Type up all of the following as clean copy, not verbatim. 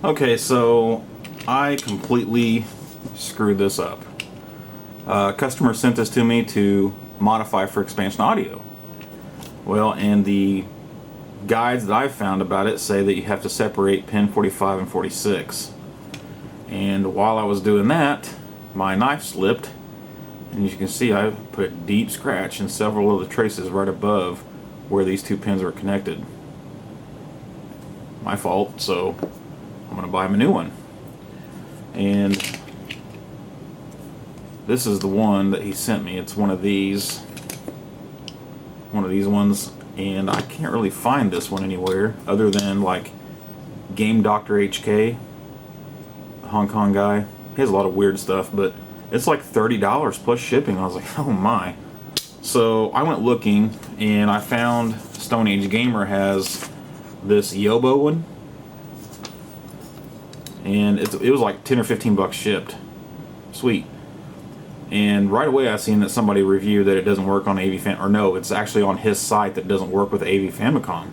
Okay, so I completely screwed this up. A customer sent this to me to modify for expansion audio. Well, and the guides that I've found about it say that you have to separate pin 45 and 46. And while I was doing that, my knife slipped, and as you can see, I put a deep scratch in several of the traces right above where these two pins are connected. My fault, so I'm going to buy him a new one. And this is the one that he sent me. It's one of these ones, and I can't really find this one anywhere other than like Game Doctor HK, the Hong Kong guy. He has a lot of weird stuff, but it's like $30 plus shipping. I was like, oh my. So I went looking, and I found Stone Age Gamer has this Yobo one, and it was like 10 or 15 bucks shipped. Sweet. And right away I seen that somebody reviewed that it doesn't work on AV Fam, or no, it's actually on his site that it doesn't work with AV Famicom.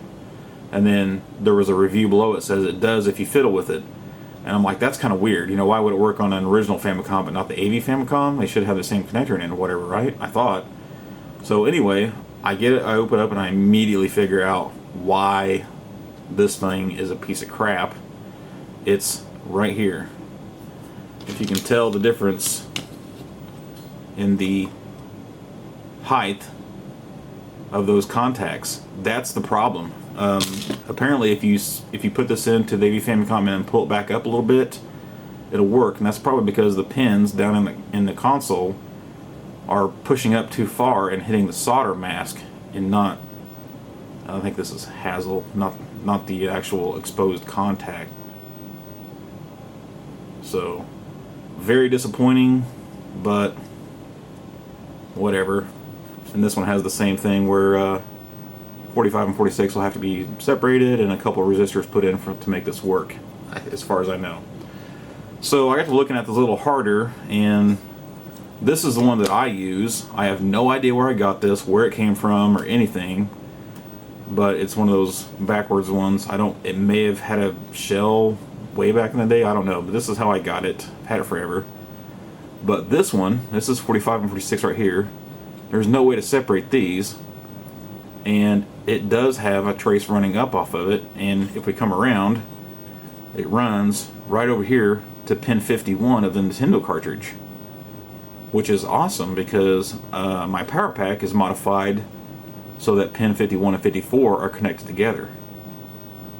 And then there was a review below it says it does if you fiddle with it. And I'm like, that's kind of weird. You know, why would it work on an original Famicom but not the AV Famicom? They should have the same connector in it or whatever, right? I thought. So anyway, I get it, I open it up, and I immediately figure out why this thing is a piece of crap. It's right here. If you can tell the difference in the height of those contacts, that's the problem. Apparently if you put this into the AV Famicom and pull it back up a little bit, it'll work, and that's probably because the pins down in the console are pushing up too far and hitting the solder mask, and not, I think this is Hazel, not the actual exposed contact. So very disappointing, but whatever. And this one has the same thing where 45 and 46 will have to be separated, and a couple of resistors put in to make this work, as far as I know. So I got to looking at this a little harder, and this is the one that I use. I have no idea where I got this, where it came from, or anything, but it's one of those backwards ones. It may have had a shell way back in the day, I don't know, but this is how I got it. I've had it forever. But this one, this is 45 and 46 right here. There's no way to separate these, and it does have a trace running up off of it, and if we come around, it runs right over here to pin 51 of the Nintendo cartridge, which is awesome because my power pack is modified so that pin 51 and 54 are connected together,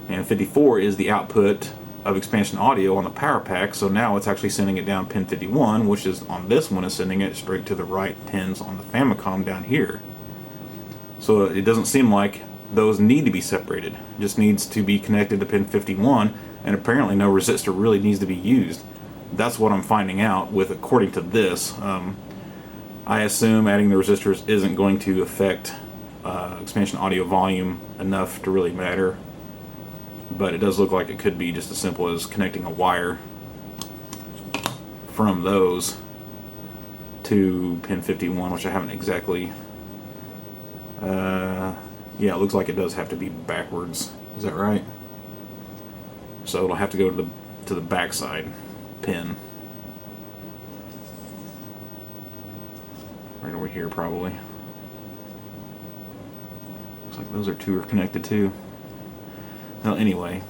and 54 is the output of expansion audio on the power pack, so now it's actually sending it down pin 51, which is on this one is sending it straight to the right pins on the Famicom down here. So it doesn't seem like those need to be separated. It just needs to be connected to pin 51, and apparently no resistor really needs to be used. That's what I'm finding out with, according to this. I assume adding the resistors isn't going to affect expansion audio volume enough to really matter, but it does look like it could be just as simple as connecting a wire from those to pin 51, which I haven't exactly... yeah, it looks like it does have to be backwards. Is that right? So it'll have to go to the backside pin. Right over here, probably. Looks like those two are connected too. Well, anyway.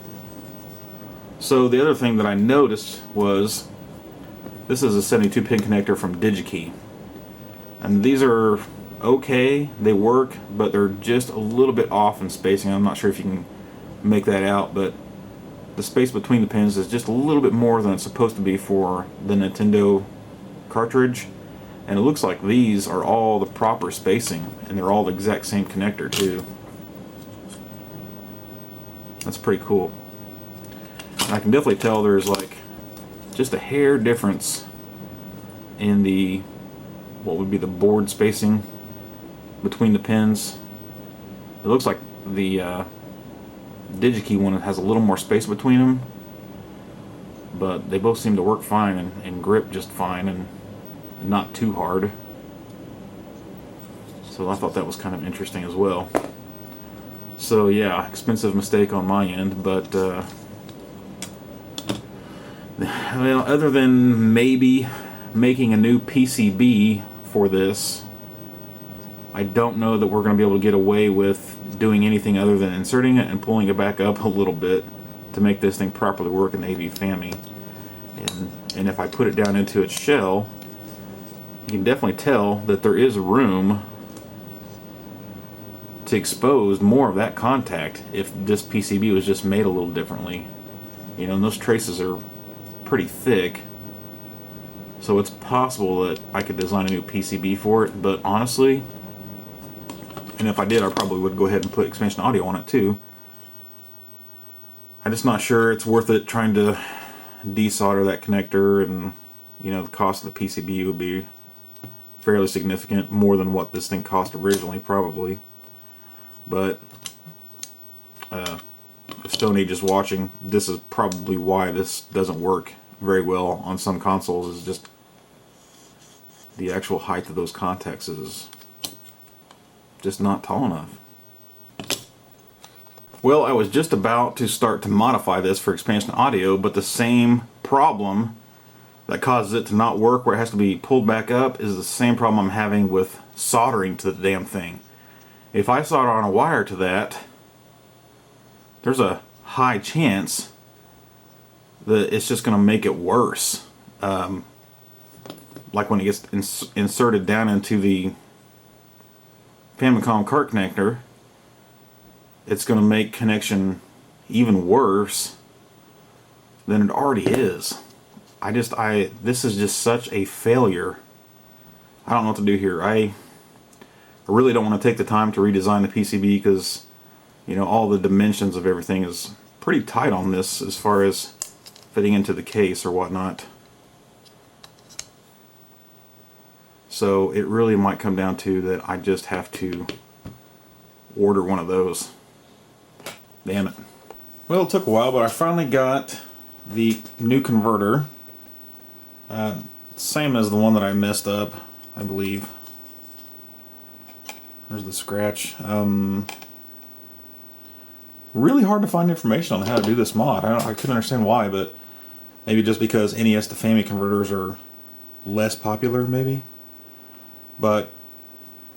So the other thing that I noticed was this is a 72-pin connector from DigiKey. And these are okay, they work, but they're just a little bit off in spacing. I'm not sure if you can make that out, but the space between the pins is just a little bit more than it's supposed to be for the Nintendo cartridge, and it looks like these are all the proper spacing, and they're all the exact same connector too. That's pretty cool. And I can definitely tell there's like just a hair difference in the what would be the board spacing between the pins. It looks like the DigiKey one has a little more space between them, but they both seem to work fine and grip just fine and not too hard. So I thought that was kind of interesting as well. So yeah, expensive mistake on my end, but well, other than maybe making a new PCB for this, I don't know that we're going to be able to get away with doing anything other than inserting it and pulling it back up a little bit to make this thing properly work in the AV Fami. And if I put it down into its shell, you can definitely tell that there is room to expose more of that contact if this PCB was just made a little differently. You know, and those traces are pretty thick, so it's possible that I could design a new PCB for it, but honestly, and if I did, I probably would go ahead and put expansion audio on it too. I'm just not sure it's worth it trying to desolder that connector, and you know, the cost of the PCB would be fairly significant, more than what this thing cost originally probably. But if Stone Age is watching, this is probably why this doesn't work very well on some consoles, is just the actual height of those contacts is just not tall enough. Well, I was just about to start to modify this for expansion audio, but the same problem that causes it to not work, where it has to be pulled back up, is the same problem I'm having with soldering to the damn thing. If I solder on a wire to that, there's a high chance that it's just going to make it worse. Like when it gets inserted down into the Famicom cart connector, it's going to make connection even worse than it already is. This is just such a failure. I don't know what to do here. I really don't want to take the time to redesign the PCB, because you know, all the dimensions of everything is pretty tight on this as far as fitting into the case or whatnot. So it really might come down to that I just have to order one of those. Damn it. Well, it took a while, but I finally got the new converter. Same as the one that I messed up, I believe. There's the scratch. Really hard to find information on how to do this mod. I couldn't understand why, but maybe just because NES to Fami converters are less popular, maybe. But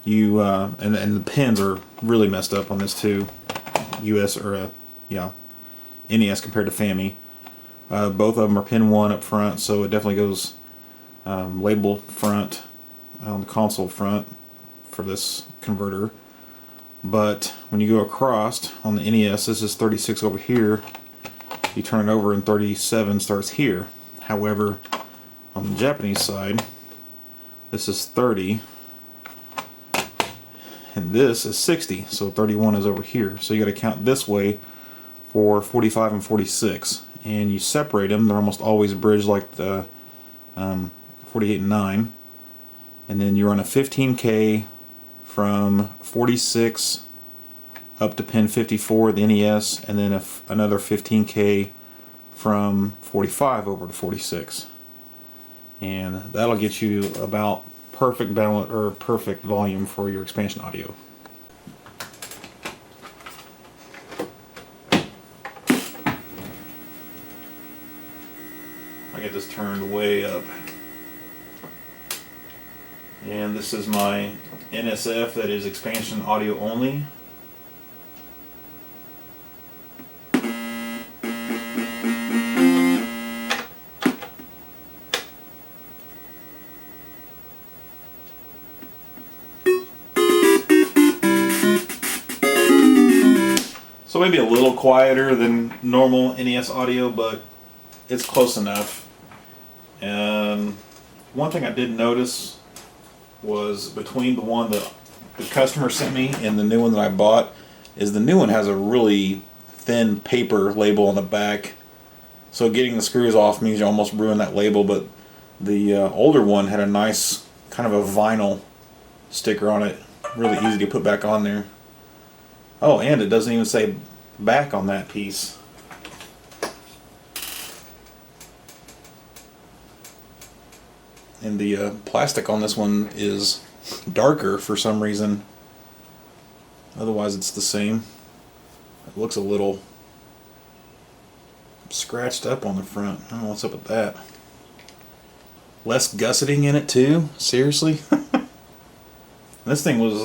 you and the pins are really messed up on this too. NES compared to Fami. Both of them are pin 1 up front, so it definitely goes label front on the console front for this converter. But when you go across on the NES, this is 36 over here. You turn it over and 37 starts here. However, on the Japanese side, this is 30 and this is 60, so 31 is over here. So you got to count this way for 45 and 46, and you separate them. They're almost always bridged like the 48 and 9, and then you run a 15K from 46 up to pin 54 the NES, and then another 15K from 45 over to 46, and that'll get you about perfect balance or perfect volume for your expansion audio. I get this turned way up, and this is my NSF that is expansion audio only. So maybe a little quieter than normal NES audio, but it's close enough. And one thing I did notice was between the one that the customer sent me and the new one that I bought, is the new one has a really thin paper label on the back. So getting the screws off means you almost ruin that label, but the older one had a nice kind of a vinyl sticker on it. Really easy to put back on there. Oh, and it doesn't even say back on that piece. And the plastic on this one is darker for some reason. Otherwise it's the same. It looks a little scratched up on the front. I don't know what's up with that. Less gusseting in it too. Seriously. This thing was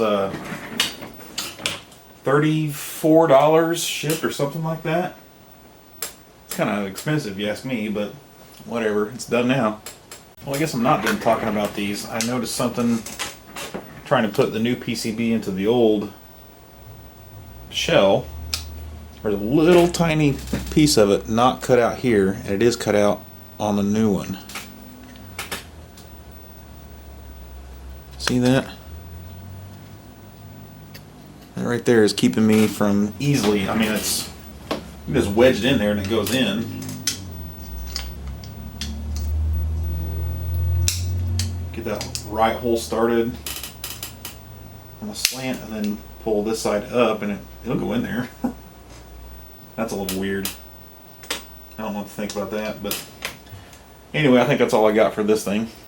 $34 shipped or something like that. It's kind of expensive if you ask me, but whatever, it's done now. Well, I guess I'm not done talking about these. I noticed something trying to put the new PCB into the old shell. There's a little tiny piece of it not cut out here, and it is cut out on the new one. See that? That right there is keeping me from easily, I mean, it's you just wedge it in there and it goes in. Get that right hole started on the slant and then pull this side up and it'll go in there. That's a little weird. I don't know what to think about that, but anyway, I think that's all I got for this thing.